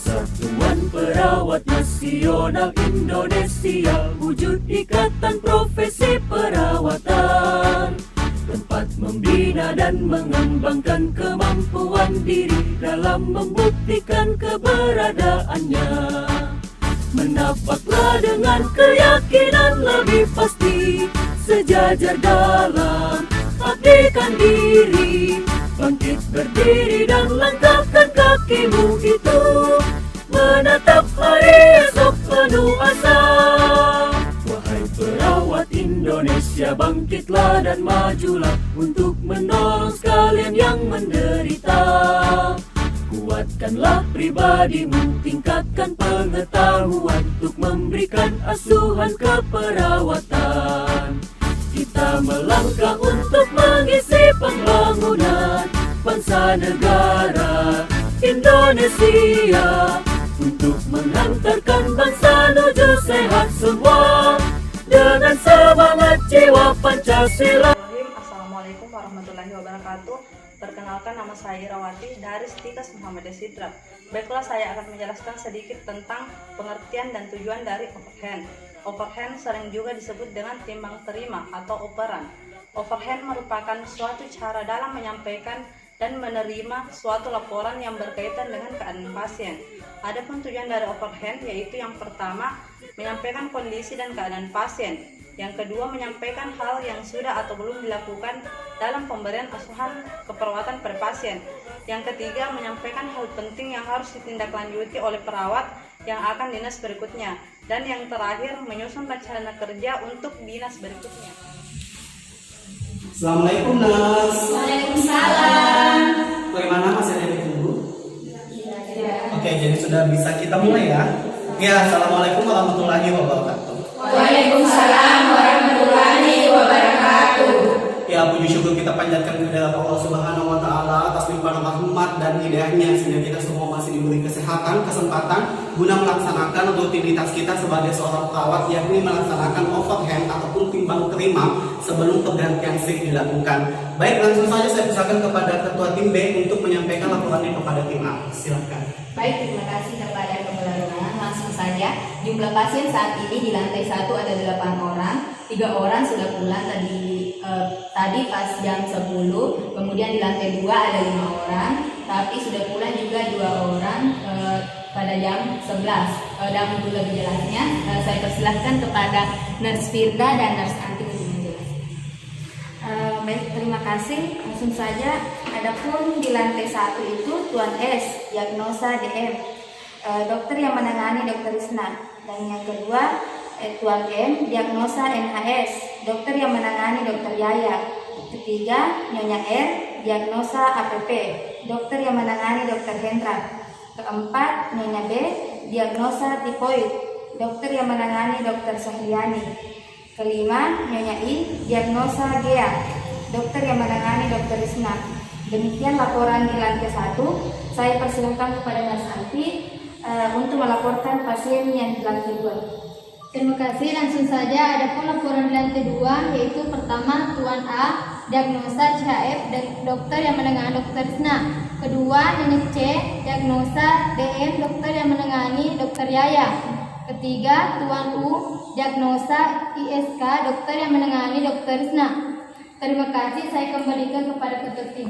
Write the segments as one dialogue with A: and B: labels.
A: Persatuan Perawat Nasional Indonesia, wujud ikatan profesi perawatan, tempat membina dan mengembangkan kemampuan diri dalam membuktikan keberadaannya. Menapaklah dengan keyakinan lebih pasti, sejajar dalam abdikan diri, bangkit berdiri dan langkahkan kakimu itu, menatap hari esok penuh asa. Wahai perawat Indonesia, bangkitlah dan majulah untuk menolong sekalian yang menderita. Kuatkanlah pribadimu, tingkatkan pengetahuan untuk memberikan asuhan keperawatan. Kita melangkah untuk mengisi pembangunan bangsa negara Indonesia, untuk mengantarkan bangsa menuju sehat semua dengan semangat jiwa Pancasila.
B: Assalamualaikum warahmatullahi wabarakatuh. Perkenalkan, nama saya Irawati dari Stikas Muhammadiyah Sidra. Baiklah, saya akan menjelaskan sedikit tentang pengertian dan tujuan dari overhand. Overhand sering juga disebut dengan timbang terima atau operan. Overhand merupakan suatu cara dalam menyampaikan dan menerima suatu laporan yang berkaitan dengan keadaan pasien. Adapun tujuan dari overhand yaitu yang pertama, menyampaikan kondisi dan keadaan pasien. Yang kedua, menyampaikan hal yang sudah atau belum dilakukan dalam pemberian asuhan keperawatan pada pasien. Yang ketiga, menyampaikan hal penting yang harus ditindaklanjuti oleh perawat yang akan dinas berikutnya. Dan yang terakhir, menyusun rencana kerja untuk dinas berikutnya.
C: Assalamualaikum, Nas.
D: Waalaikumsalam.
C: Bagaimana, masih ada yang ditunggu?
D: Ya.
C: Oke, jadi sudah bisa kita mulai ya. Ya, Assalamualaikum warahmatullahi wabarakatuh.
D: Waalaikumsalam warahmatullahi wabarakatuh.
C: Ya, puji syukur kita panjatkan kepada Allah Subhanahu wa Ta'ala atas limpahan rahmat dan hidayahnya, sehingga kita semua masih diberi kesehatan, kesempatan guna melaksanakan rutinitas kita sebagai seorang perawat, yakni melaksanakan overhand ataupun timbang terima sebelum pergantian shift dilakukan. Baik, langsung saja saya persilakan kepada Ketua Tim B untuk menyampaikan laporannya kepada Tim A. Silakan.
D: Baik, terima kasih kepada Kepala Ruangan. Langsung saja, jumlah pasien saat ini di lantai 1 ada 8 orang, 3 orang sudah pulang tadi pas jam 10, kemudian di lantai 2 ada 5 orang, tapi sudah pulang juga 2 orang pada jam 11. Dan untuk lebih jelasnya, saya persilahkan kepada Nurse Firda dan Nurse Anti untuk menjelaskan. Baik, terima kasih. Langsung saja, adapun di lantai 1 itu Tuan S, diagnosa DM, dokter yang menangani Dr. Risna. Dan yang kedua, Tuan M, diagnosa NHS, dokter yang menangani Dr. Yaya. Ketiga, Nyonya R, diagnosa APP, dokter yang menangani Dr. Hendra. Keempat, Nyonya B, diagnosa tipoid, dokter yang menangani Dr. Sahriani. Kelima, Nyonya I, diagnosa GEA, dokter yang menangani Dr. Risna. Demikian laporan di lantai 1. Saya persilahkan kepada Mas Anti untuk melaporkan pasien yang di lantai 2.
E: Terima kasih, langsung saja. Adapun laporan di lantai 2 yaitu pertama Tuan A, diagnosa CHF, dokter yang menangani Dr. Risna. Kedua, Nyonya C, diagnosa DM, dokter yang menangani Dr. Yaya. Ketiga, Tuan U, diagnosa ISK, dokter yang menangani Dr. Risna. Terima kasih, saya kembalikan kepada Ketua Tim.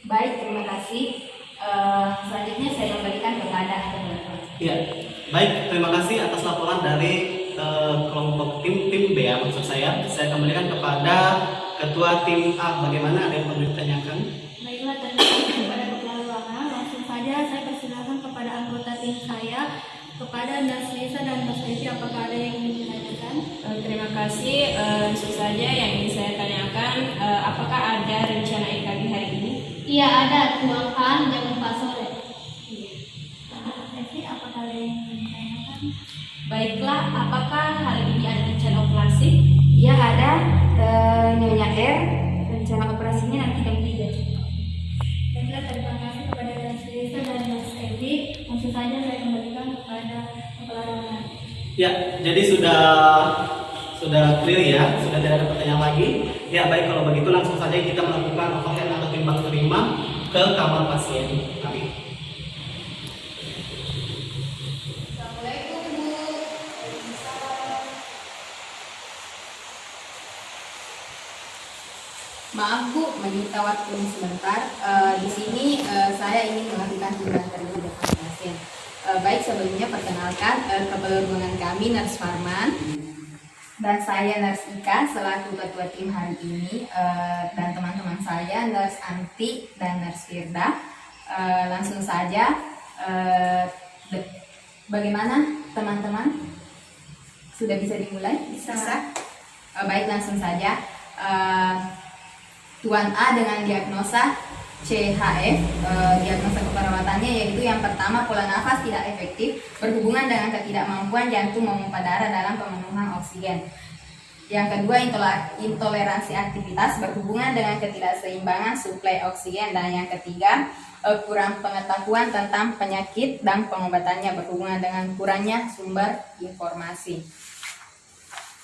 D: Baik, terima kasih. Selanjutnya saya kembalikan kepada Ketua.
C: Ya, baik, terima kasih atas laporan dari kelompok tim B ya, maksud saya. Saya kembalikan kepada Ketua Tim A. Bagaimana, ada yang perlu ditanyakan?
E: Baiklah, terima kasih kepada Kepala Ruangan. Langsung saja saya persilakan kepada anggota tim saya, kepada Nurse Lisa dan Nurse Evi, apakah ada yang ingin ditanyakan?
F: Terima kasih. Langsung saja yang ingin saya tanyakan, apakah ada rencana EKG hari ini?
E: Iya, ada. Tuan A jam 4 sore. Evi, apakah ada yang ingin ditanyakan?
F: Baiklah, apakah hari ini ada rencana operasi?
D: Ya, ada. Nyonya R, rencana operasinya nanti jam 3.
E: Baiklah, terima kasih kepada Nurse Lisa dan Nurse Evi. Langsung saja saya kembalikan kepada Kepala Ruangan.
C: Ya, jadi sudah clear ya, sudah tidak ada pertanyaan lagi. Ya, baik, kalau begitu langsung saja kita melakukan overhand atau timbang terima ke kamar pasien. Amin.
D: Maaf Bu, meminta waktu sebentar. Di sini saya ingin melakukan tindakan terlebih dahulu pasien. Baik, sebelumnya perkenalkan kepala ruangan kami Nurse Farman dan saya Nurse Ika selaku ketua tim hari ini, dan teman-teman saya Nurse Anti dan Nurse Firda. Langsung saja, bagaimana teman-teman? Sudah bisa dimulai? Bisa. Baik, langsung saja. Tuan A dengan diagnosa CHF, diagnosa keperawatannya yaitu yang pertama, pola nafas tidak efektif berhubungan dengan ketidakmampuan jantung memompa darah dalam pemenuhan oksigen. Yang kedua, intoleransi aktivitas berhubungan dengan ketidakseimbangan suplai oksigen. Dan yang ketiga, kurang pengetahuan tentang penyakit dan pengobatannya berhubungan dengan kurangnya sumber informasi.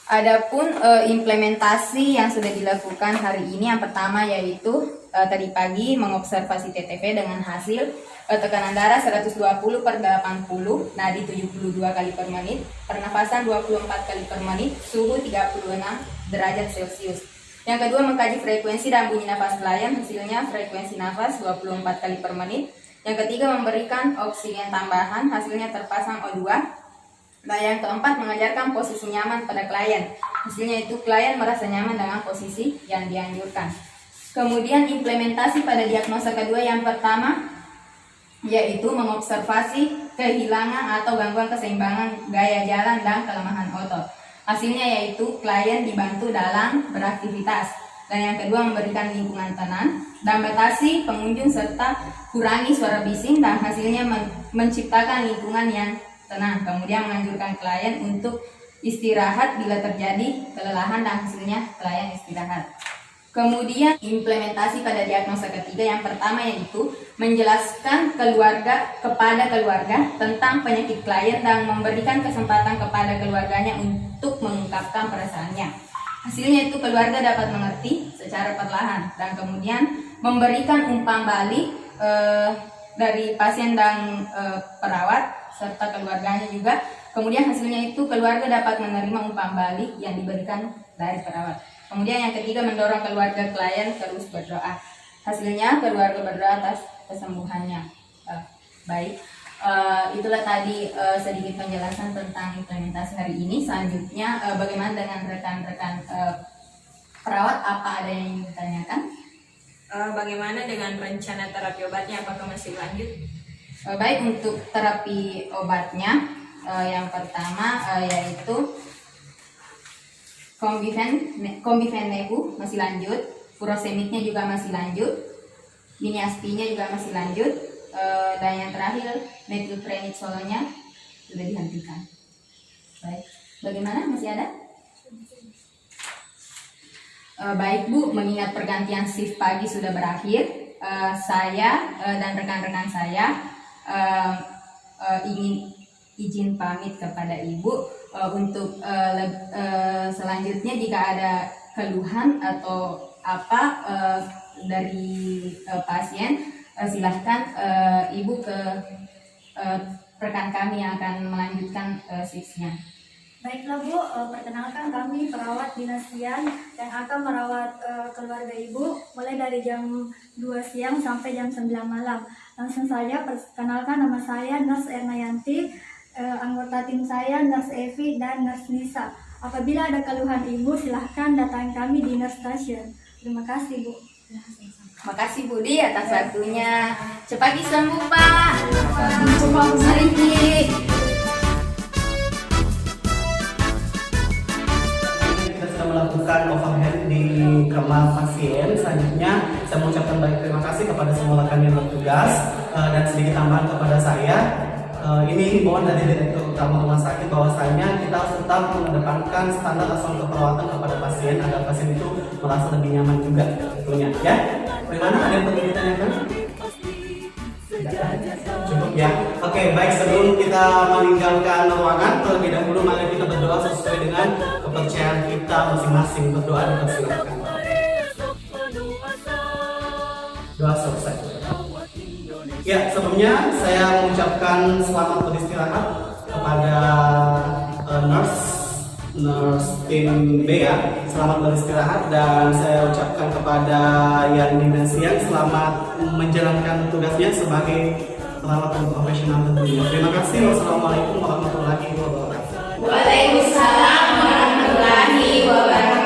D: Adapun implementasi yang sudah dilakukan hari ini, yang pertama yaitu tadi pagi mengobservasi TTP dengan hasil tekanan darah 120/80, nadi 72 kali per menit, pernafasan 24 kali per menit, suhu 36 derajat Celcius. Yang kedua, mengkaji frekuensi dan bunyi nafas pelayan, hasilnya frekuensi nafas 24 kali per menit. Yang ketiga, memberikan oksigen tambahan, hasilnya terpasang O2. Nah, yang keempat, mengajarkan posisi nyaman pada klien. Hasilnya itu klien merasa nyaman dengan posisi yang dianjurkan. Kemudian implementasi pada diagnosa kedua, yang pertama yaitu mengobservasi kehilangan atau gangguan keseimbangan gaya jalan dan kelemahan otot. Hasilnya yaitu klien dibantu dalam beraktivitas. Dan yang kedua, memberikan lingkungan tenang dan batasi pengunjung serta kurangi suara bising, dan hasilnya menciptakan lingkungan yang tenang. Kemudian menganjurkan klien untuk istirahat bila terjadi kelelahan, dan hasilnya klien istirahat. Kemudian implementasi pada diagnosa ketiga, yang pertama yaitu menjelaskan kepada keluarga tentang penyakit klien dan memberikan kesempatan kepada keluarganya untuk mengungkapkan perasaannya. Hasilnya itu keluarga dapat mengerti secara perlahan, dan kemudian memberikan umpan balik dari pasien dan perawat serta keluarganya juga. Kemudian hasilnya itu keluarga dapat menerima umpan balik yang diberikan dari perawat. Kemudian yang ketiga, mendorong keluarga klien terus berdoa. Hasilnya keluarga berdoa atas kesembuhannya. Baik, itulah tadi sedikit penjelasan tentang implementasi hari ini. Selanjutnya, bagaimana dengan rekan-rekan perawat? Apa ada yang ingin ditanyakan?
F: Bagaimana dengan rencana terapi obatnya? Apakah masih lanjut?
D: Baik, untuk terapi obatnya, yang pertama yaitu Combifenebu masih lanjut, furosemidnya juga masih lanjut, miniaspinya juga masih lanjut, dan yang terakhir methylprednisolonnya sudah dihentikan. Baik, bagaimana, masih ada? Baik Bu, mengingat pergantian shift pagi sudah berakhir, saya dan rekan-rekan saya ingin izin pamit kepada Ibu. Untuk selanjutnya, jika ada keluhan atau apa dari pasien, silahkan Ibu ke rekan kami yang akan melanjutkan shiftnya.
G: Baiklah Bu, perkenalkan kami perawat Dinas Sian yang akan merawat keluarga Ibu mulai dari jam 2 siang sampai jam 9 malam. Langsung saja perkenalkan, nama saya Nurse Ernayanti, anggota tim saya Nurse Evi dan Nurse Nisa. Apabila ada keluhan Ibu, silahkan datangi kami di Nurse Station. Terima kasih Bu.
D: Terima kasih Budi atas waktunya. Cepat disembuh Pak. Mari Ki.
C: Kita sudah melakukan overhead di kamar pasien. Selanjutnya saya mengucapkan banyak terima kasih kepada semua rekan yang bertugas, dan sedikit tambahan kepada saya. Ini himbauan dari Direktur Utama Rumah Sakit bahwasanya kita harus tetap mengedepankan standar asuhan keperawatan kepada pasien agar pasien itu merasa lebih nyaman juga tentunya, ya. Bagaimana, ada yang perlu ditanyakan? Cukup ya. Oke, baik, sebelum kita meninggalkan ruangan, terlebih dahulu mari kita berdoa sesuai dengan kepercayaan kita masing-masing. Berdoa dipersilakan. Doa selesai. Ya, sebelumnya saya mengucapkan selamat beristirahat kepada nurse nurse tim B ya. Selamat beristirahat dan saya ucapkan kepada yang di Nasian selamat menjalankan tugasnya sebagai perawat yang profesional tentunya. Terima kasih. Wassalamualaikum warahmatullahi wabarakatuh.
D: Waalaikumsalam warahmatullahi wabarakatuh.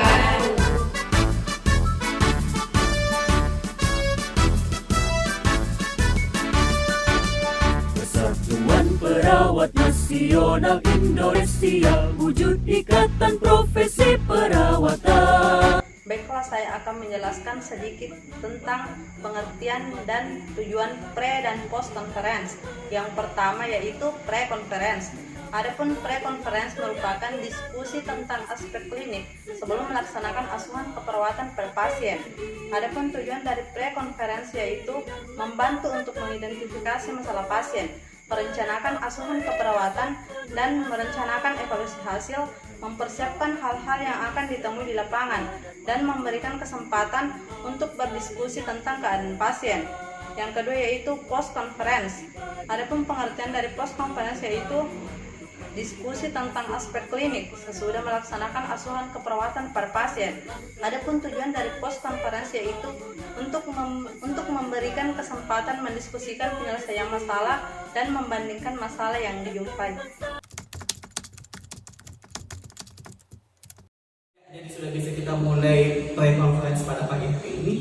A: Persatuan Perawat Nasional Indonesia, wujud ikatan profesi perawatan.
B: Baiklah, saya akan menjelaskan sedikit tentang pengertian dan tujuan pre dan post conference. Yang pertama yaitu pre-conference. Adapun pre-conference merupakan diskusi tentang aspek klinik sebelum melaksanakan asuhan keperawatan per pasien. Adapun tujuan dari pre-conference yaitu membantu untuk mengidentifikasi masalah pasien, merencanakan asuhan keperawatan, dan merencanakan evaluasi hasil, mempersiapkan hal-hal yang akan ditemui di lapangan, dan memberikan kesempatan untuk berdiskusi tentang keadaan pasien. Yang kedua yaitu post conference. Adapun pengertian dari post conference yaitu diskusi tentang aspek klinik sesudah melaksanakan asuhan keperawatan per pasien. Adapun tujuan dari post conference yaitu untuk memberikan kesempatan mendiskusikan penyelesaian masalah dan membandingkan masalah yang dijumpai.
C: Jadi sudah bisa kita mulai pre-conference pada pagi hari ini.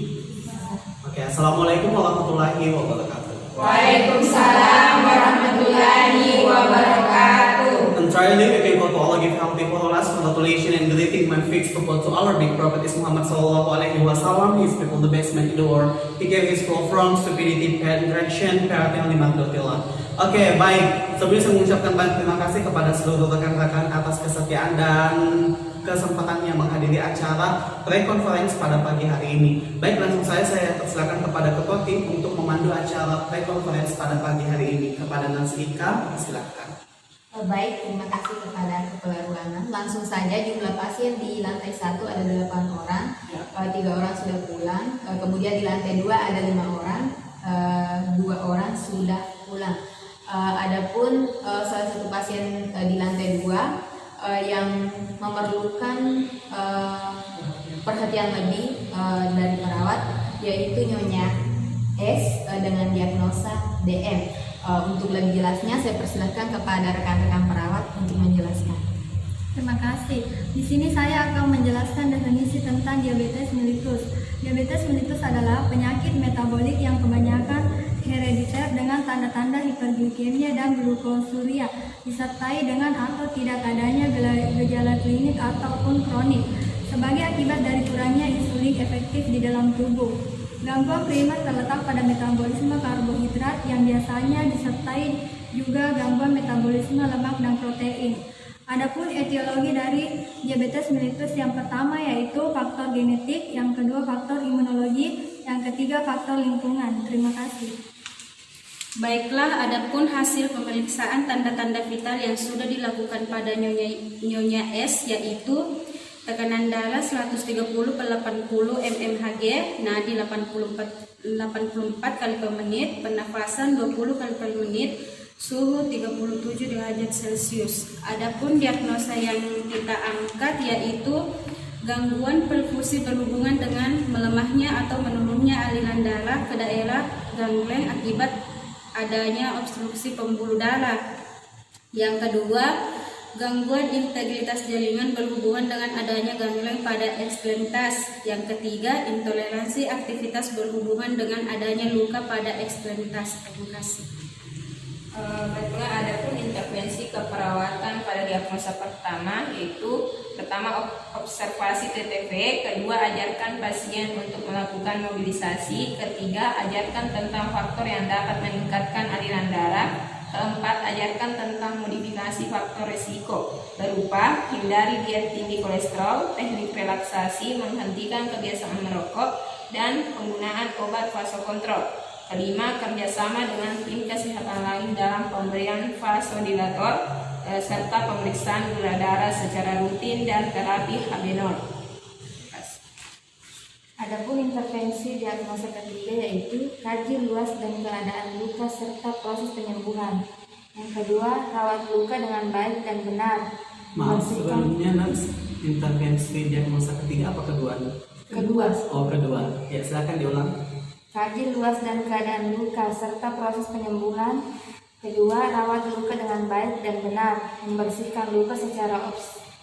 C: Oke, assalamualaikum warahmatullahi wabarakatuh.
D: Waalaikumsalam warahmatullahi wabarakatuh.
C: Entirely, we can go to Allah, give healthy for us, congratulations and greeting my fixed support to our big prophet is Muhammad sallallahu alaihi wasallam. His people the best man in the world. He gave his full from stupidity, bad direction, parenting lima dotilah. Oke, baik. Sebelumnya saya mengucapkan banyak terima kasih kepada seluruh rekan-rekan atas kesetiaan dan kesempatannya menghadiri acara pre-conference pada pagi hari ini. Baik, langsung saya persilakan kepada ketua tim untuk memandu acara pre-conference pada pagi hari ini. Kepada Nancy Ika, silakan.
D: Baik, terima kasih kepada Kepala Ruangan. Langsung saja, jumlah pasien di lantai 1 ada 8 orang, 3 orang sudah pulang, kemudian di lantai 2 ada 5 orang, 2 orang sudah pulang. Adapun salah satu pasien di lantai 2 yang memerlukan perhatian lebih dari perawat yaitu Nyonya S dengan diagnosa DM. Untuk lebih jelasnya saya persilahkan kepada rekan-rekan perawat untuk menjelaskan.
G: Terima kasih. Di sini saya akan menjelaskan definisi tentang diabetes mellitus. Diabetes mellitus adalah penyakit metabolik yang kebanyakan herediter dengan tanda-tanda hiperglikemia dan glukosuria, disertai dengan atau tidak adanya gejala klinik ataupun kronik, sebagai akibat dari kurangnya insulin efektif di dalam tubuh. Gangguan primer terletak pada metabolisme karbohidrat yang biasanya disertai juga gangguan metabolisme lemak dan protein. Adapun etiologi dari diabetes mellitus yang pertama yaitu faktor genetik, yang kedua faktor imunologi, yang ketiga faktor lingkungan. Terima kasih.
F: Baiklah, adapun hasil pemeriksaan tanda-tanda vital yang sudah dilakukan pada Nyonya S yaitu tekanan darah 130/80 mmHg, nadi 84 kali per menit, pernafasan 20 kali per menit, suhu 37 derajat Celcius. Adapun diagnosa yang kita angkat yaitu gangguan perfusi berhubungan dengan melemahnya atau menurunnya aliran darah ke daerah gangleng akibat adanya obstruksi pembuluh darah. Yang kedua, gangguan integritas jaringan berhubungan dengan adanya gangleng pada ekstremitas. Yang ketiga, intoleransi aktivitas berhubungan dengan adanya luka pada ekstremitas. Terima kasih.
H: Baiklah, adapun intervensi keperawatan pada diagnosa pertama yaitu pertama observasi TTV, kedua ajarkan pasien untuk melakukan mobilisasi, ketiga ajarkan tentang faktor yang dapat meningkatkan aliran darah, keempat ajarkan tentang modifikasi faktor risiko berupa hindari diet tinggi kolesterol, teknik relaksasi, menghentikan kebiasaan merokok, dan penggunaan obat vasokontrol. Kelima, kerjasama dengan tim kesehatan lain dalam pemberian vasodilator serta pemeriksaan gula darah secara rutin dan terapi Habenol.
D: Adapun intervensi diagnosa ketiga yaitu kaji luas dan keadaan luka serta proses penyembuhan. Yang kedua, rawat luka dengan baik dan benar.
C: Maaf, sebelumnya Nars, intervensi diagnosa ketiga apa kedua?
D: Kedua,
C: Oh, kedua. Ya, silakan diulang.
D: kaji luas dan keadaan luka serta proses penyembuhan. Kedua, rawat luka dengan baik dan benar. Membersihkan luka secara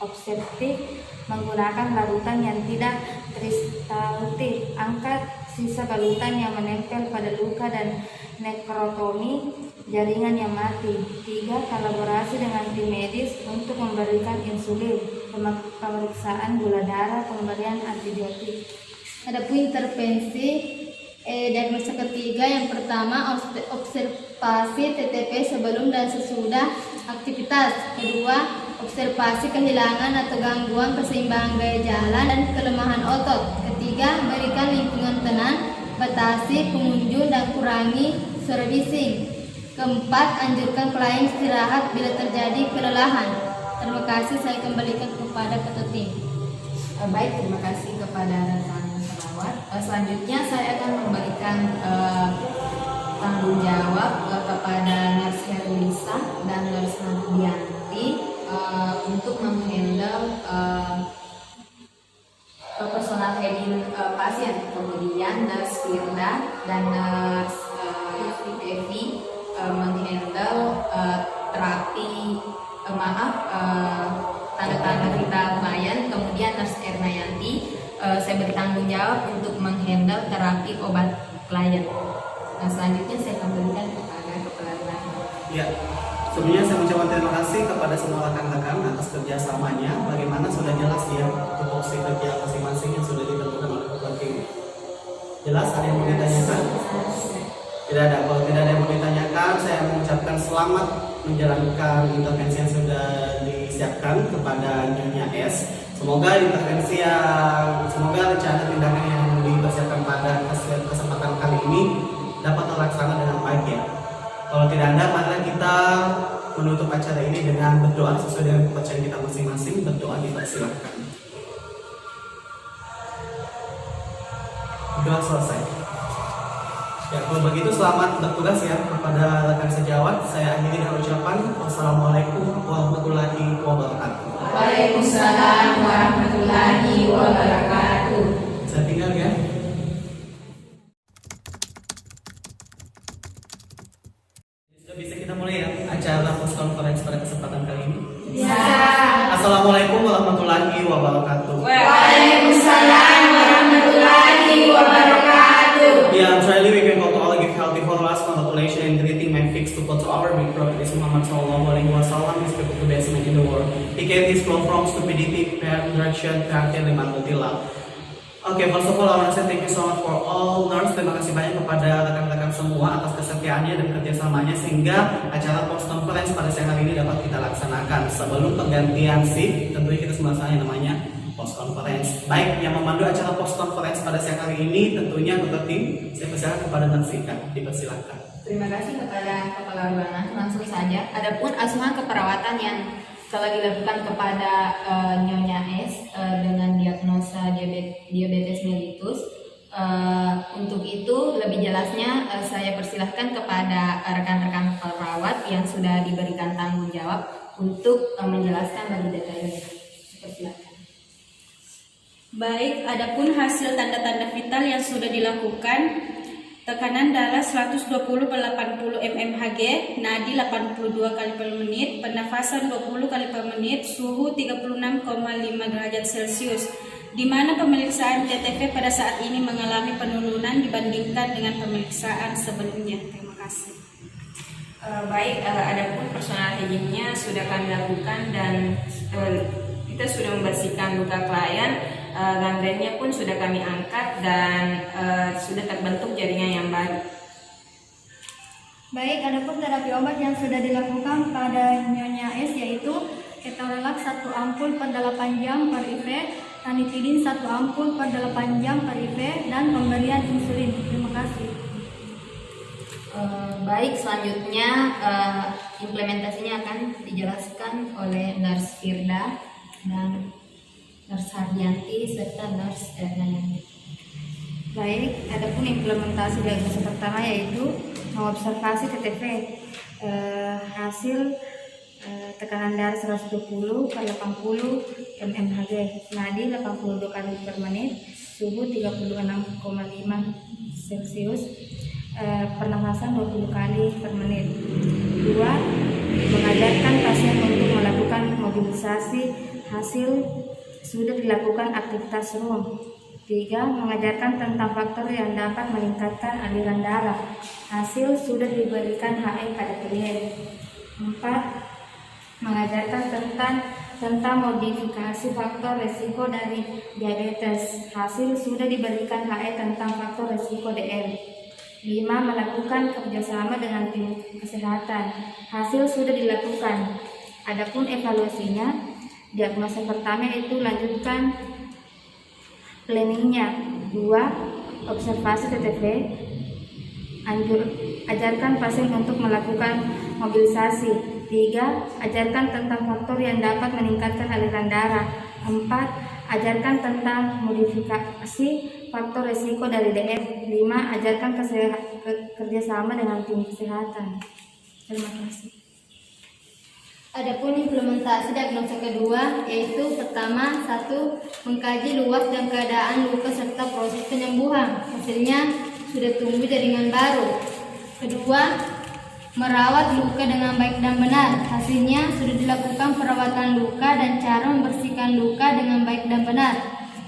D: obseptik menggunakan larutan yang tidak kristaltif. Angkat sisa balutan yang menempel pada luka dan nekrotomi jaringan yang mati. 3. Kolaborasi dengan tim medis untuk memberikan insulin, pemeriksaan gula darah, pemberian antibiotik.
E: Adapun intervensi diagnosa ketiga, yang pertama observasi TTP sebelum dan sesudah aktivitas. Kedua, observasi kehilangan atau gangguan keseimbangan gaya jalan dan kelemahan otot. Ketiga, berikan lingkungan tenang, batasi pengunjung dan kurangi suara bising. Keempat, anjurkan pelayan istirahat bila terjadi kelelahan. Terima kasih, saya kembalikan kepada Ketua Tim.
D: Baik, terima kasih kepada rekan perawat. Selanjutnya saya akan memberikan tanggung jawab kepada Nurse Herlisa dan Nurse Nadianti untuk menghandle personal handling pasien. Kemudian Nurse Firda dan Nurse Evi menghandle terapi tanda-tanda vital klien. Kemudian Nurse Ernayanti saya bertanggung jawab untuk menghandle terapi obat klien. Nah, selanjutnya saya kembalikan kepada Kepala Ruangan.
C: Ya, sebelumnya saya mengucapkan terima kasih kepada semua rekan-rekan atas kerjasamanya. Bagaimana sudah jelas ya tupoksi kerja masing-masing yang sudah ditentukan oleh Ketua Tim. Jelas, ada yang mau ditanyakan? Tidak ada. Kalau tidak ada yang mau ditanyakan, saya mengucapkan selamat menjalankan intervensi yang sudah disiapkan kepada Nyonya S. Semoga rencana tindakan yang dipersiapkan pada kesempatan kali ini dapat terlaksana dengan baik ya. Kalau tidak ada, mari kita menutup acara ini dengan berdoa sesuai dengan kepercayaan kita masing-masing. Berdoa dipersilakan. Doa selesai. Ya, kalau begitu selamat bertugas ya kepada rekan sejawat. Saya akhiri dengan ucapan wassalamualaikum warahmatullahi wabarakatuh.
D: Waalaikumsalam warahmatullahi wabarakatuh.
C: Saya tinggal ya. Sudah bisa kita mulai ya acara post conference pada kesempatan kali ini.
D: Ya.
C: Assalamualaikum warahmatullahi wabarakatuh.
D: Waalaikumsalam warahmatullahi wabarakatuh.
C: Yeah, I'm Charlie. We can go to all give healthy for last congratulations and greeting my fix to go to our big prophet is Muhammad Sallallahu Alaihi Wasallam. He's the best man in the world. He gave his flow from stupidity, fair direction, fair limanutila. Okay, first of all, I want to say thank you so much for all nurse. Terima kasih banyak kepada rekan-rekan semua atas kesetiaannya dan kerjasamanya sehingga acara post conference pada siang hari ini dapat kita laksanakan. Sebelum pergantian shift, tentunya kita semua yang namanya post conference. Baik, yang memandu acara post conference pada siang hari ini tentunya Ketua Tim. Saya persilakan kepada Narsika, dipersilakan.
D: Terima kasih kepada Kepala Ruangan. Langsung saja. Adapun asuhan keperawatan yang telah dilakukan kepada Nyonya S dengan diagnosa diabetes mellitus. Untuk itu lebih jelasnya saya persilahkan kepada rekan-rekan perawat yang sudah diberikan tanggung jawab untuk menjelaskan lebih detailnya. Persilahkan.
F: Baik, adapun hasil tanda-tanda vital yang sudah dilakukan, tekanan darah 120/80 mmHg, nadi 82 kali per menit, pernafasan 20 kali per menit, suhu 36,5 derajat Celcius, di mana pemeriksaan TTV pada saat ini mengalami penurunan dibandingkan dengan pemeriksaan sebelumnya. Terima kasih.
H: Baik, adapun personal hygiene-nya sudah kami lakukan dan kita sudah membersihkan luka klien. Gangrennya pun sudah kami angkat dan sudah terbentuk jaringan yang baru.
G: Baik, adapun terapi obat yang sudah dilakukan pada Nyonya S yaitu ketorolac 1 ampul per 8 jam per IV, ranitidin 1 ampul per 8 jam per IV, dan pemberian insulin. Terima kasih.
D: Baik, selanjutnya implementasinya akan dijelaskan oleh Nurse Firda dan Nurse Hardianti serta Nurse Ernayanti. Baik, adapun implementasi diagnosa pertama yaitu mengobservasi TTV. Hasil
G: tekanan darah 120 per 80 mmHg, nadi 82 kali per menit, suhu 36,5 Celcius, pernafasan 20 kali per menit. 2. Mengajarkan pasien untuk melakukan mobilisasi hasil sudah dilakukan aktivitas room. 3. Mengajarkan tentang faktor yang dapat meningkatkan aliran darah hasil sudah diberikan HE pada klien. 4. Mengajarkan tentang modifikasi faktor resiko dari diabetes hasil sudah diberikan HE tentang faktor resiko DM. 5. Melakukan kerjasama dengan tim kesehatan hasil sudah dilakukan. Adapun evaluasinya, diagnosa pertama itu lanjutkan planningnya. 2. Observasi TTV, ajarkan pasien untuk melakukan mobilisasi. 3. Ajarkan tentang faktor yang dapat meningkatkan aliran darah. 4. Ajarkan tentang modifikasi faktor risiko dari DF. 5. Ajarkan kerjasama dengan tim kesehatan. Terima kasih.
E: Adapun implementasi diagnosa kedua yaitu pertama, 1. Mengkaji luas dan keadaan luka serta proses penyembuhan. Hasilnya sudah tumbuh jaringan baru. Kedua, merawat luka dengan baik dan benar. Hasilnya sudah dilakukan perawatan luka dan cara membersihkan luka dengan baik dan benar.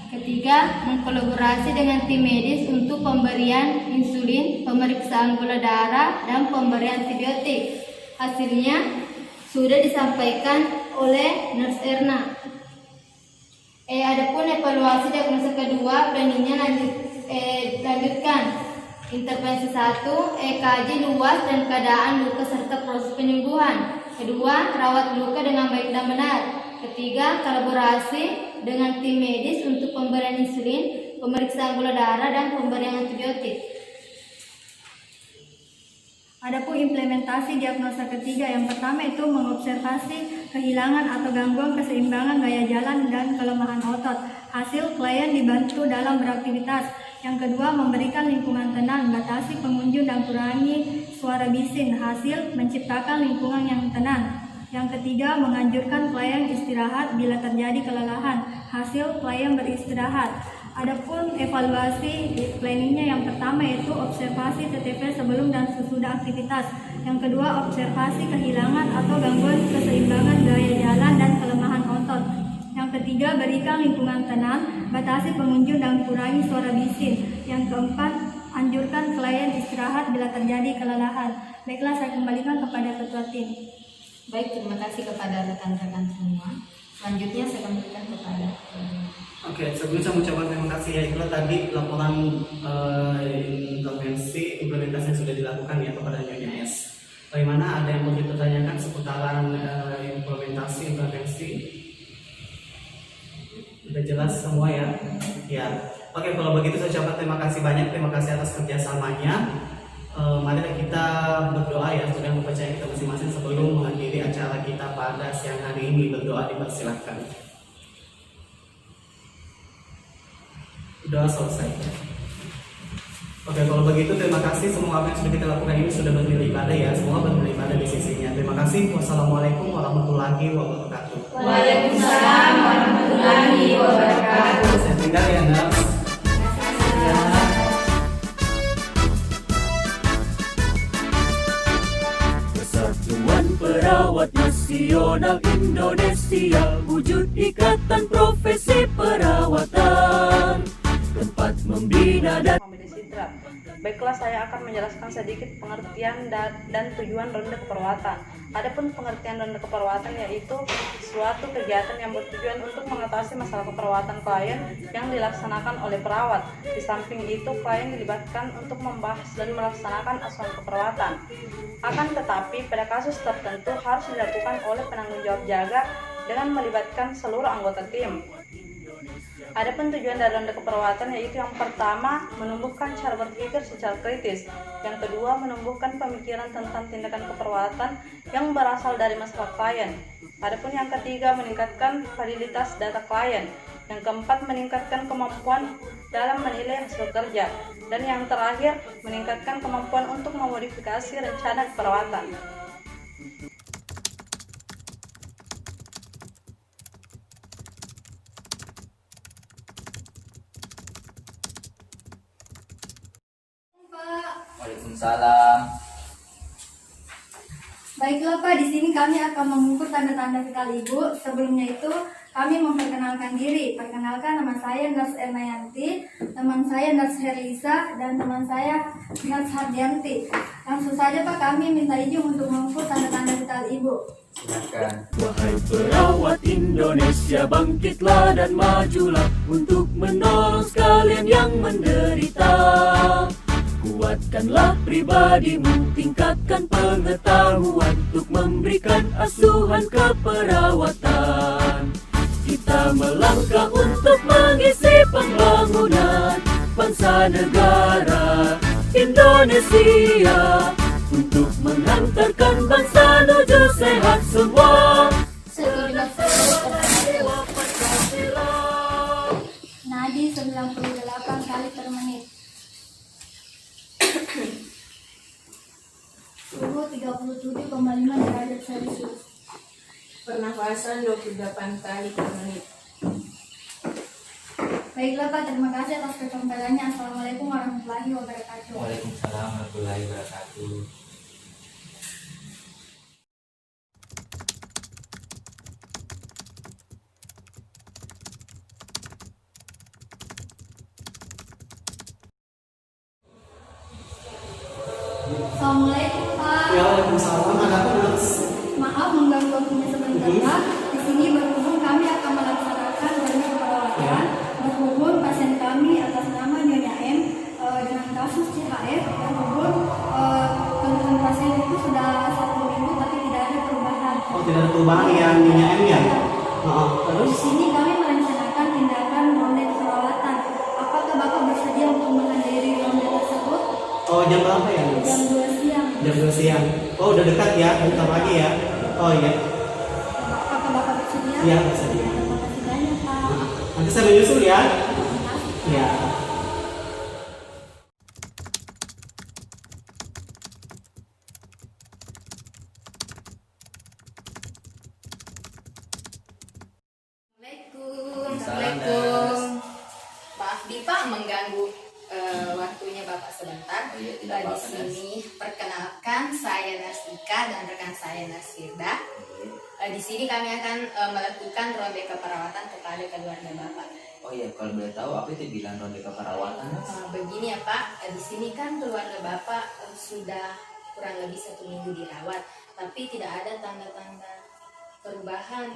E: Ketiga, mengkolaborasi dengan tim medis untuk pemberian insulin, pemeriksaan gula darah, dan pemberian antibiotik. Hasilnya sudah disampaikan oleh Nurse Erna. Adapun evaluasi diagnosa kedua, planningnya lanjutkan. Intervensi 1, kaji luas dan keadaan luka serta proses penyembuhan. Kedua, rawat luka dengan baik dan benar. Ketiga, kolaborasi dengan tim medis untuk pemberian insulin, pemeriksaan gula darah, dan pemberian antibiotik.
G: Adapun implementasi diagnosa ketiga, yang pertama itu mengobservasi kehilangan atau gangguan keseimbangan gaya jalan dan kelemahan otot. Hasil, klien dibantu dalam beraktivitas. Yang kedua, memberikan lingkungan tenang, batasi pengunjung dan kurangi suara bising. Hasil, menciptakan lingkungan yang tenang. Yang ketiga, menganjurkan klien istirahat bila terjadi kelelahan. Hasil, klien beristirahat. Adapun evaluasi planningnya, yang pertama yaitu observasi TTV sebelum dan sesudah aktivitas. Yang kedua, observasi kehilangan atau gangguan keseimbangan gaya jalan dan kelemahan otot. Yang ketiga, berikan lingkungan tenang, batasi pengunjung dan kurangi suara bising. Yang keempat, anjurkan klien istirahat bila terjadi kelelahan. Baiklah, saya kembalikan kepada ketua tim.
D: Baik, terima kasih kepada rekan-rekan semua. Selanjutnya saya kembalikan kepada
C: Oke, sebelum saya mengucapkan terima kasih ya, itulah tadi laporan intervensi implementasi yang sudah dilakukan ya kepada Nyonya S. Bagaimana, ada yang mau ditanyakan seputaran implementasi intervensi? Sudah jelas semua ya? Ya. Oke, kalau begitu saya ucapkan terima kasih banyak, terima kasih atas kerjasamanya. Marilah kita berdoa ya, sudah mempercayai kita masing-masing sebelum mengakhiri acara kita pada siang hari ini. Berdoa dipersilahkan. Doa selesai. Oke, kalau begitu terima kasih. Semua apa yang sudah kita lakukan ini sudah bernilai ibadah ya. Semua bernilai ibadah di sisinya. Terima kasih. Wassalamualaikum warahmatullahi wabarakatuh.
H: Waalaikumsalam warahmatullahi wabarakatuh.
C: Saya tinggal ya, Nak.
A: Persatuan Perawat Nasional Indonesia, wujud ikatan profesi perawatan, tempat membina dan
B: Sidra. Baiklah, saya akan menjelaskan sedikit pengertian dan tujuan ronde keperawatan. Adapun pengertian ronde keperawatan yaitu suatu kegiatan yang bertujuan untuk mengatasi masalah keperawatan klien yang dilaksanakan oleh perawat. Di samping itu, klien dilibatkan untuk membahas dan melaksanakan asuhan keperawatan. Akan tetapi, pada kasus tertentu harus dilakukan oleh penanggung jawab jaga dengan melibatkan seluruh anggota tim. Adapun tujuan dari ronde keperawatan yaitu yang pertama, menumbuhkan cara berpikir secara kritis. Yang kedua, menumbuhkan pemikiran tentang tindakan keperawatan yang berasal dari masalah klien. Adapun yang ketiga, meningkatkan validitas data klien. Yang keempat, meningkatkan kemampuan dalam menilai hasil kerja. Dan yang terakhir, meningkatkan kemampuan untuk memodifikasi rencana keperawatan.
I: Waalaikumsalam.
G: Baiklah Pak, di sini kami akan mengukur tanda-tanda vital Ibu. Sebelumnya itu kami memperkenalkan diri. Perkenalkan, nama saya Nurse Ermayanti, teman saya Nurse Herlisa, dan teman saya Nurse Hardianti. Langsung saja Pak, kami minta izin untuk mengukur tanda-tanda vital Ibu.
I: Silakan.
A: Wahai perawat Indonesia, bangkitlah dan majulah untuk menolong sekalian yang menderita. Kuatkanlah pribadimu, tingkatkan pengetahuan untuk memberikan asuhan keperawatan. Kita melangkah untuk mengisi pembangunan bangsa negara Indonesia, untuk menghantarkan bangsa menuju sehat semua.
G: Nadi 98 kali per menit. Suhu 37,5 derajat Celcius.
H: Pernafasan 28 kali per menit.
G: Baiklah Pak, terima kasih atas kesampaiannya. Assalamualaikum warahmatullahi wabarakatuh.
I: Waalaikumsalam warahmatullahi wabarakatuh.
G: Assalamualaikum Pak.
C: Ya, Waalaikumsalam. Ada apa, Mas?
G: Maaf mengganggu waktunya sebentar Pak. Di sini berhubung kami akan melaksanakan ronde keperawatan. Berhubung pasien kami atas nama Nyonya M dengan kasus CHF. Berhubung keluhan pasien itu sudah 1 minggu tapi tidak ada perubahan.
C: Oh, tidak ada perubahan ya, Nyonya M ya? Oh,
G: Di
C: terus?
G: sini kami merencanakan tindakan ronde keperawatan. Apakah Bapak bersedia untuk menghadiri ronde tersebut?
C: Oh, jam berapa ya, Mas?
G: Jam 2 siang.
C: Jam 2 siang. Oh, udah dekat ya, bentar lagi ya. Oh iya.
G: Apakah Bapak bersedia?
C: Iya, bersedia.
G: Terima kasih banyak Pak.
C: Nanti saya menyusul ya. Ya.
D: Assalamualaikum. Maaf Pak mengganggu waktunya Bapak sebentar.
I: Oh iya, tidak
D: Di
I: apa-apa,
D: sini perkenalkan saya Narsika dan rekan saya Narsirda. Di sini kami akan melakukan ronde keperawatan kepada keluarga Bapak.
I: Oh iya, kalau boleh tahu apa itu bilang ronde keperawatan, Mas?
D: Begini ya Pak, di sini kan keluarga Bapak sudah kurang lebih 1 minggu dirawat, tapi tidak ada tanda-tanda perubahan.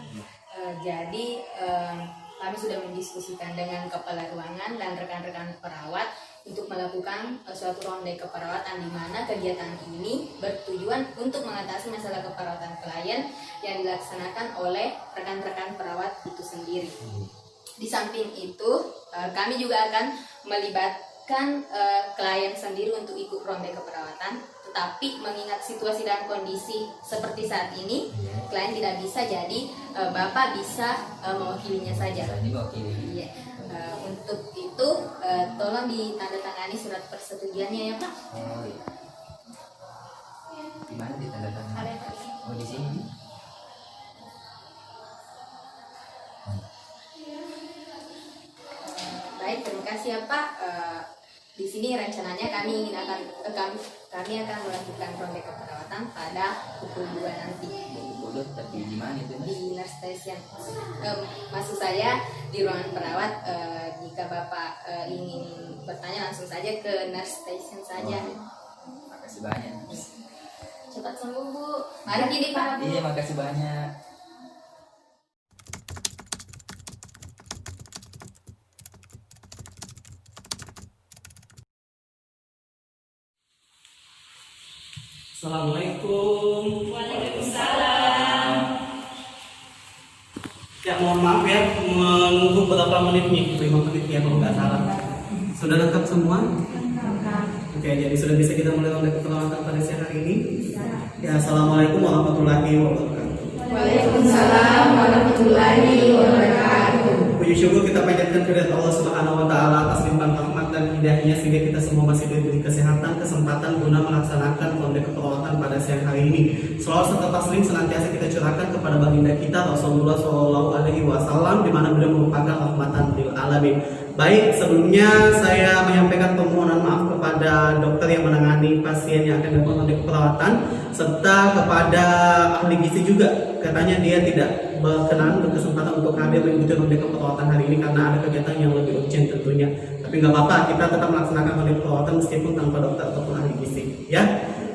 D: Jadi kami sudah mendiskusikan dengan kepala ruangan dan rekan-rekan perawat untuk melakukan suatu ronde keperawatan, di mana kegiatan ini bertujuan untuk mengatasi masalah keperawatan klien yang dilaksanakan oleh rekan-rekan perawat itu sendiri. Di samping itu, kami juga akan melibatkan klien sendiri untuk ikut ronde keperawatan. Tetapi mengingat situasi dan kondisi seperti saat ini, klien tidak bisa, jadi Bapak bisa mewakilinya saja.
I: Saya diwakili.
D: Iya. Untuk itu, tolong ditandatangani surat persetujuannya ya Pak.
I: Oh iya. Di mana ditandatangani?
D: Ada Pak.
I: Oh, di sini.
D: Baik, terima kasih ya Pak. Di sini rencananya kami akan melakukan ronde keperawatan pada pukul 2 nanti
I: Bodoh, tapi di mana itu, Mas?
D: di nurse station. Maksud saya di ruangan perawat. Jika Bapak ingin bertanya langsung saja ke nurse station saja.
I: Oh, iya. Makasih banyak.
D: Cepat sembuh Bu. Mari kini Pak Bu.
I: Iya, makasih banyak.
C: Assalamualaikum. Waalaikumsalam. Ya, mohon maaf ya, menunggu berapa menit nih? 5 menit ya kalau nggak salah. Sudah lengkap semua? Oke, jadi sudah bisa kita mulai ronde keperawatan pada siang hari ini? Ya, Assalamualaikum warahmatullahi wabarakatuh.
D: Waalaikumsalam warahmatullahi wabarakatuh.
C: Puji syukur kita panjatkan kehadirat Allah Subhanahu wa taala atas limpahan rahmat dan hidayahnya sehingga kita semua masih diberi kesehatan, kesempatan guna melaksanakan ronde keperawatan pada siang hari ini. Selawat serta taslim senantiasa kita curahkan kepada baginda kita Rasulullah Shallallahu alaihi wasallam, di mana beliau merupakan rahmatan lil alamin. Baik, sebelumnya saya menyampaikan permohonan maaf kepada dokter yang menangani pasien yang akan dilakukan ronde keperawatan, serta kepada ahli gizi juga. Katanya dia tidak berkenan berkesempatan untuk hadir mengikuti ronde keperawatan hari ini karena ada kegiatan yang lebih urgent tentunya. Tapi nggak apa-apa, kita tetap melaksanakan ronde keperawatan meskipun tanpa dokter ataupun ahli gizi, ya.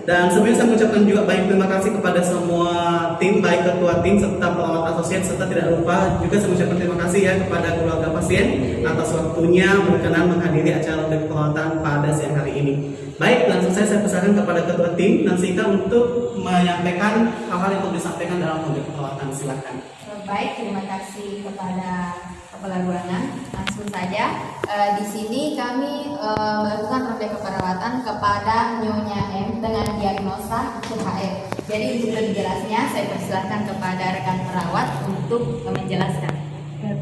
C: Dan sebelumnya saya mengucapkan juga banyak terima kasih kepada semua tim, baik ketua tim serta perawat asosiat, serta tidak lupa juga saya mengucapkan terima kasih ya kepada keluarga pasien atas waktunya berkenan menghadiri acara ronde keperawatan pada siang hari ini. Baik, langsung saya persilakan kepada ketua tim Nansika untuk menyampaikan hal-hal yang perlu disampaikan dalam ronde keperawatan. Silakan.
D: Baik, terima kasih kepada Kepala Ruangan. Langsung saja, di sini kami melakukan ronde keperawatan kepada Nyonya M dengan diagnosa CHF. Jadi untuk lebih jelasnya, saya persilahkan kepada rekan perawat untuk menjelaskan.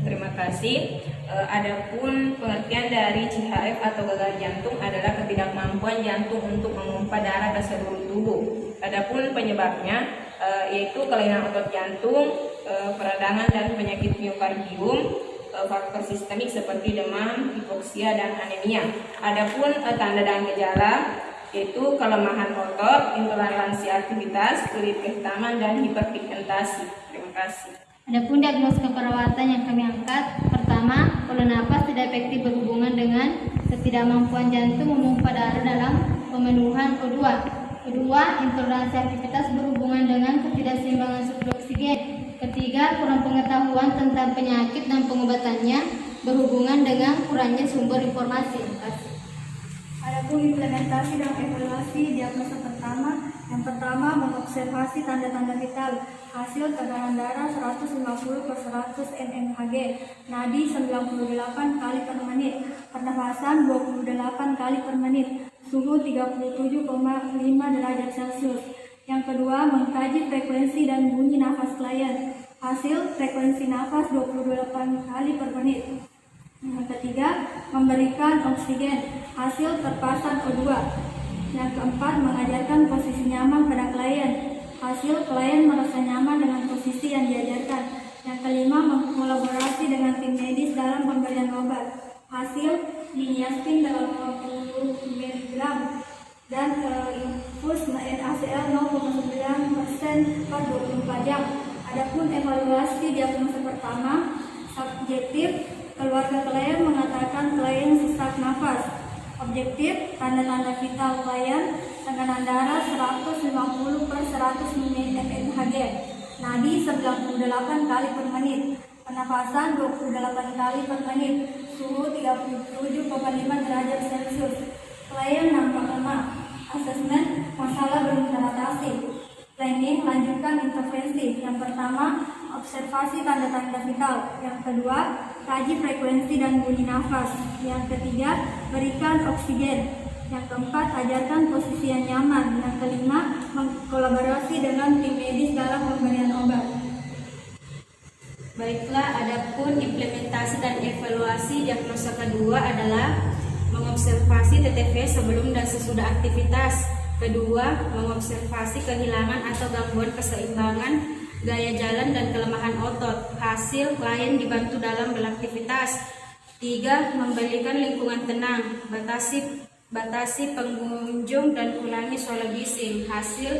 H: Terima kasih. Adapun pengertian dari CHF atau gagal jantung adalah ketidakmampuan jantung untuk memompa darah ke seluruh tubuh. Adapun penyebabnya yaitu kelainan otot jantung, peradangan dan penyakit miokardium, faktor sistemik seperti demam, hipoksia dan anemia. Adapun tanda dan gejala yaitu kelemahan otot, intoleransi aktivitas, kulit kehitaman dan hiperpigmentasi. Terima kasih.
E: Adapun diagnosis keperawatan yang kami angkat, pertama, pola napas tidak efektif berhubungan dengan ketidakmampuan jantung memompa darah dalam pemenuhan O2. Kedua, intoleransi aktivitas berhubungan dengan ketidakseimbangan suplai oksigen. Ketiga, kurang pengetahuan tentang penyakit dan pengobatannya berhubungan dengan kurangnya sumber informasi.
G: Adapun implementasi dan evaluasi diagnosa pertama, yang pertama mengobservasi tanda-tanda vital, hasil tekanan darah 150/100 mmHg, nadi 98 kali per menit, pernafasan 28 kali per menit, suhu 37,5 derajat Celcius. Yang kedua, mengkaji frekuensi dan bunyi nafas klien, hasil frekuensi nafas 28 kali per menit. Yang ketiga, memberikan oksigen, hasil terpasan O2. Yang keempat, mengajarkan posisi nyaman pada klien, hasil klien merasa nyaman dengan posisi yang diajarkan. Yang kelima, mengkolaborasi dengan tim medis dalam pemberian obat, hasil diniastin dalam 50 mg dan infus NaCl 0,9% per 24 jam. Adapun evaluasi diagnosa pertama, subjektif, keluarga klien mengatakan klien sesak nafas. Objektif, tanda-tanda vital klien, tekanan darah 150/100 mmHg, nadi 98 kali per menit, pernafasan 28 kali per menit, suhu 37,5 derajat Celcius. Klien nampak lemah. Asesmen, masalah belum teratasi. Planning, lanjutkan intervensi. Yang pertama, observasi tanda-tanda vital. Yang kedua, kaji frekuensi dan bunyi nafas. Yang ketiga, berikan oksigen. Yang keempat, ajarkan posisi yang nyaman. Yang kelima, mengkolaborasi dengan tim medis dalam pemberian obat.
F: Baiklah, adapun implementasi dan evaluasi diagnosa kedua adalah mengobservasi TTV sebelum dan sesudah aktivitas. Kedua, mengobservasi kehilangan atau gangguan keseimbangan gaya jalan dan kelemahan otot. Hasil, klien dibantu dalam beraktivitas. Tiga, memberikan lingkungan tenang. Batasi pengunjung dan kurangi suara bising. Hasil,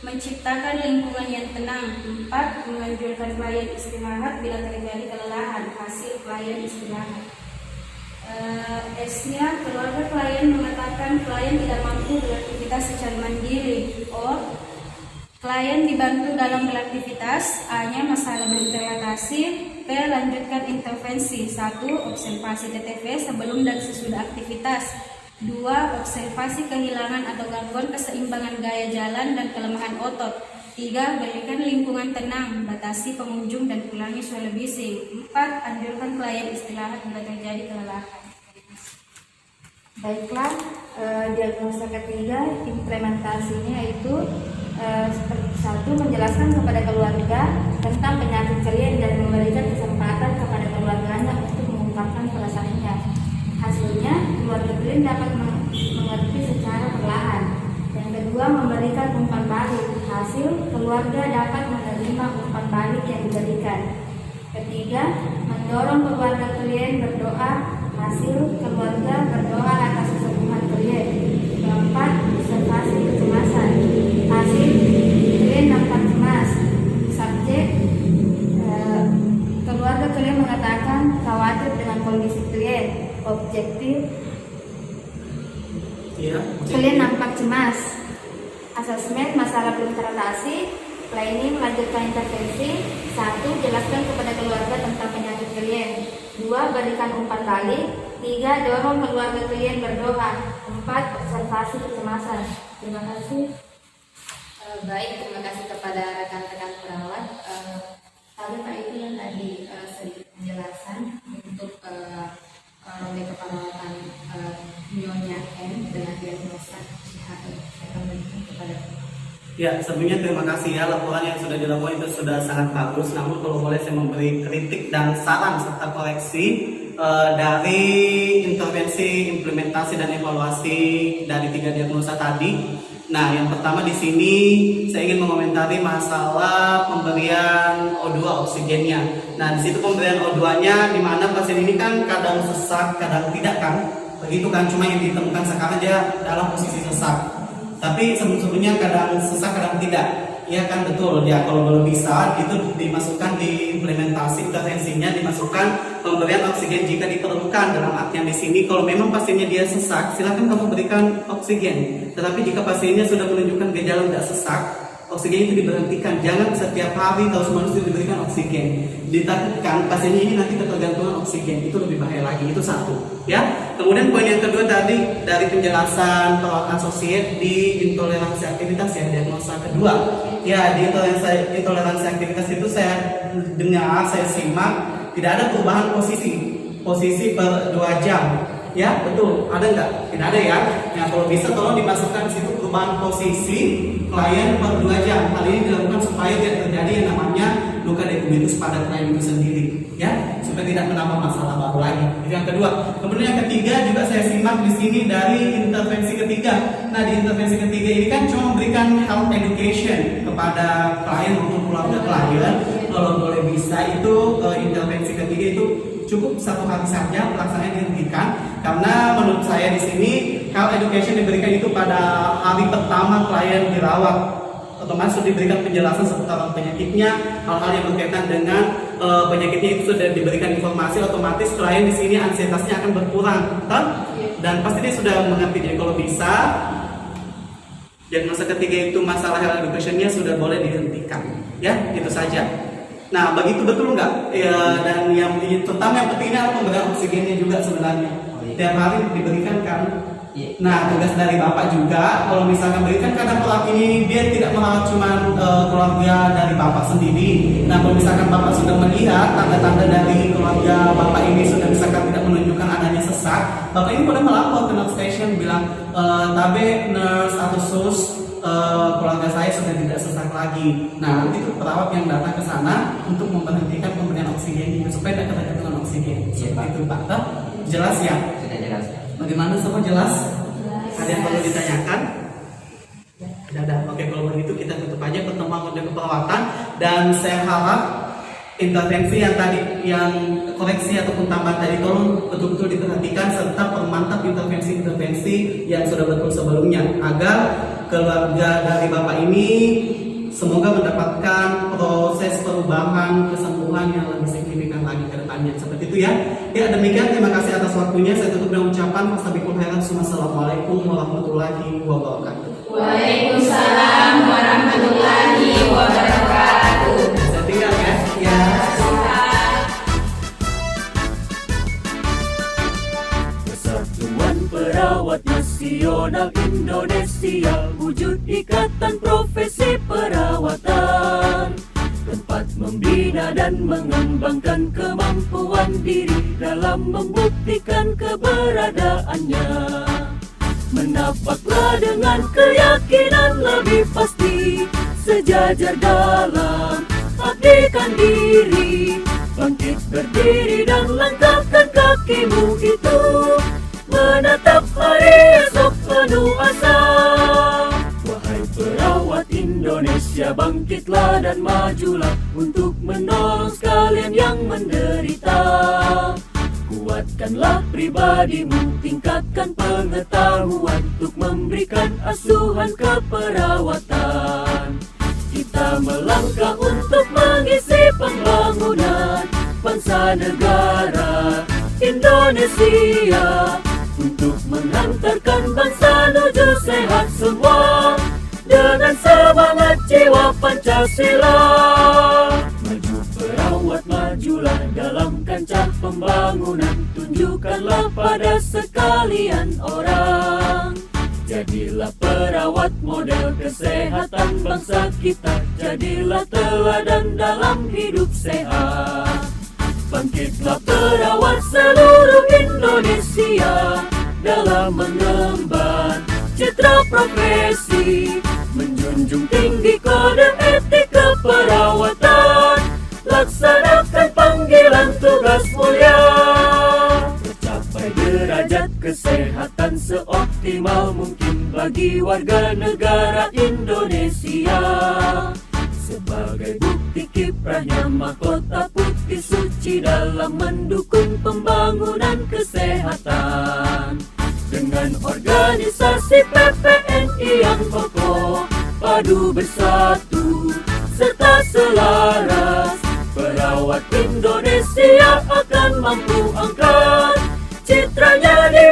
F: menciptakan lingkungan yang tenang. 4. Menganjurkan klien istirahat bila terjadi kelelahan. Hasil, klien istirahat. S-nya, keluarga klien mengatakan klien tidak mampu beraktivitas secara mandiri. O, klien dibantu dalam beraktivitas. A-nya, masalah belum teratasi. P, lanjutkan intervensi. 1. Observasi TTV sebelum dan sesudah aktivitas. 2. Observasi kehilangan atau gangguan keseimbangan gaya jalan dan kelemahan otot. 3. Berikan lingkungan tenang, batasi pengunjung dan kurangi suara bising. 4. Anjurkan klien istirahat bila terjadi kelelahan.
D: Baiklah, diagnosa ketiga, implementasinya itu seperti satu, menjelaskan kepada keluarga tentang penyakit klien dan memberikan kesempatan kepada keluarganya untuk mengungkapkan perasaannya. Hasilnya, keluarga klien dapat mengerti secara perlahan. Yang kedua, memberikan umpan balik. Hasil, keluarga dapat menerima umpan balik yang diberikan. Ketiga, mendorong keluarga klien berdoa hasil keluarga berdoa atas kesembuhan klien. Keempat, observasi kecemasan. Hasil klien nampak cemas. Subjek, keluarga klien mengatakan khawatir dengan kondisi klien. Objektif, klien nampak cemas. Asesmen, masalah belum teratasi. Planning, melanjutkan intervensi. 1. Jelaskan kepada keluarga tentang penyakit klien. 2. Berikan umpan balik. 3. Dorong keluarga klien berdoa. 4. Observasi kecemasan. Terima kasih. Baik, terima kasih kepada rekan-rekan perawat. Tadi Pak itu yang tadi sedikit penjelasan untuk ronde keperawatan Nyonya M dengan diagnosa CHF. Saya akan berikan kepada
C: Ya, sebelumnya terima kasih ya, laporan yang sudah dilakukan itu sudah sangat bagus. Namun kalau boleh saya memberi kritik dan saran serta koreksi dari intervensi, implementasi dan evaluasi dari 3 diagnosa tadi. Nah, yang pertama di sini saya ingin mengomentari masalah pemberian O2 oksigennya. Nah, di situ pemberian O2-nya di mana pasien ini kan kadang sesak, kadang tidak kan? Begitu kan, cuma yang ditemukan sekarang dia dalam posisi sesak. Tapi sebelumnya kadang sesak, kadang tidak. Iya kan, betul ya. Kalau belum bisa itu dimasukkan di implementasi intervensinya, dimasukkan pemberian oksigen jika diperlukan. Dalam artian di sini kalau memang pasiennya dia sesak, silakan kamu berikan oksigen. Tetapi jika pasiennya sudah menunjukkan gejala tidak sesak, oksigen itu diberhentikan. Jangan setiap hari terus-menerus diberikan oksigen. Ditakutkan pasiennya ini nanti ketergantungan oksigen, itu lebih bahaya lagi. Itu satu ya. Kemudian poin yang kedua tadi dari penjelasan perawat asosiat di intoleransi aktivitas ya, diagnosa kedua ya. Di intoleransi aktivitas itu saya dengar, saya simak tidak ada perubahan posisi per 2 jam ya. Betul, ada nggak? Tidak ada ya. Nah, kalau bisa tolong dimasukkan di situ perubahan posisi klien per 2 jam. Hal ini dilakukan supaya tidak terjadi yang namanya luka dekubitus pada klien itu sendiri ya, supaya tidak menambah masalah baru lagi. Itu yang kedua. Kemudian yang ketiga juga saya simak di sini dari intervensi ketiga. Nah, di intervensi ketiga ini kan cuma memberikan health education kepada klien maupun keluarga klien. Kalau boleh bisa itu intervensi ketiga itu cukup 1 hari saja pelaksanaannya dihentikan, karena menurut saya di sini health education diberikan itu pada hari pertama klien dirawat. Otomatis sudah diberikan penjelasan seputar penyakitnya, hal-hal yang berkaitan dengan penyakitnya itu sudah diberikan informasi. Otomatis klien di sini ansietasnya akan berkurang, kan? Dan pasti dia sudah mengerti. Jadi kalau bisa diagnosa ketiga itu masalah health education-nya sudah boleh dihentikan, ya itu saja. Nah, begitu betul nggak? Ya, dan yang terutama yang penting adalah pemberian oksigennya juga sebenarnya. Tiap hari diberikan kan. Nah, tugas dari Bapak juga, kalau misalkan berikan, kadang pelak ini dia tidak merawat cuma keluarga dari Bapak sendiri. Nah, kalau misalkan Bapak sudah melihat tanda-tanda dari keluarga Bapak ini sudah misalkan tidak menunjukkan adanya sesak, Bapak ini boleh melapor ke nurse station, bilang, tabe nurse atau sus, keluarga saya sudah tidak sesak lagi. Nah, nanti itu perawat yang datang ke sana untuk memberhentikan pemberian oksigen ini supaya tidak ketergantungan oksigen. Seperti itu Pak. Jelas ya?
I: Sudah jelas.
C: Bagaimana, semua jelas? Ada yang perlu ditanyakan? Tidak ada. Oke, kalau begitu kita tutup aja pertemuan ronde keperawatan, dan saya harap intervensi yang tadi, yang koreksi ataupun tambahan tadi tolong betul-betul diperhatikan, serta permantap intervensi-intervensi yang sudah betul sebelumnya, agar keluarga dari Bapak ini semoga mendapatkan proses perubahan kesembuhan yang lebih signifikan lagi ke depannya. Seperti itu ya. Ya, demikian, terima kasih atas waktunya. Saya tutup dengan ucapan Wassalamualaikum warahmatullahi wabarakatuh.
H: Waalaikumsalam warahmatullahi wabarakatuh.
C: Saya tinggal ya. Ya.
A: Persatuan Perawat Nasional Indonesia, wujud ikatan profesi perawatan, tempat membina dan mengembangkan kemampuan diri dalam membuktikan keberadaannya. Menapaklah dengan keyakinan lebih pasti, sejajar dalam abdikan diri, bangkit berdiri dan langkahkan kakimu itu, menatap hari esok penuh asa. Wahai perawat Indonesia, bangkitlah dan majulah untuk menolong sekalian yang menderita. Kuatkanlah pribadimu, tingkatkan pengetahuan untuk memberikan asuhan keperawatan. Kita melangkah untuk mengisi pembangunan bangsa negara Indonesia, untuk mengantarkan bangsa menuju sehat semua dengan semangat jiwa Pancasila. Maju perawat, majulah dalam kancah pembangunan, tunjukkanlah pada sekalian orang. Jadilah perawat model kesehatan bangsa kita, jadilah teladan dalam hidup sehat. Bangkitlah perawat seluruh Indonesia dalam mengemban citra profesi, menjunjung tinggi kode etik keperawatan, laksanakan panggilan tugas mulia, tercapai derajat kesehatan seoptimal mungkin bagi warga negara Indonesia. Sebagai bukti kiprahnya mahkota putih suci dalam mendukung pembangunan kesehatan. Dengan organisasi PPNI yang kokoh, padu bersatu serta selaras, perawat Indonesia akan mampu angkat citranya di